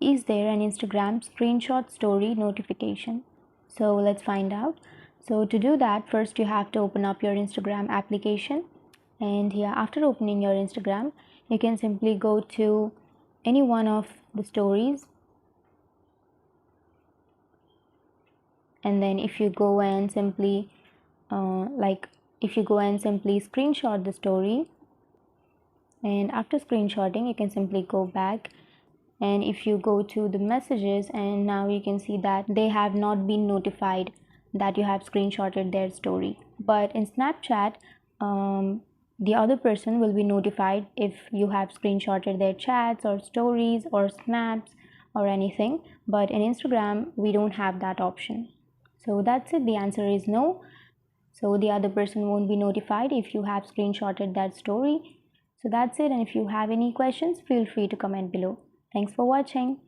is there an Instagram screenshot story notification? So let's find out. So to do that, first you have to open up your Instagram application, and here after opening your Instagram, you can simply go to any one of the stories, and then if you go and simply screenshot the story, and after screenshotting you can simply go back, and if you go to the messages, and now you can see that they have not been notified that you have screenshotted their story. But in Snapchat, the other person will be notified if you have screenshotted their chats or stories or snaps or anything, but in Instagram we don't have that option. So that's it, the answer is no. So the other person won't be notified if you have screenshotted that story. So that's it, and if you have any questions, feel free to comment below. Thanks for watching.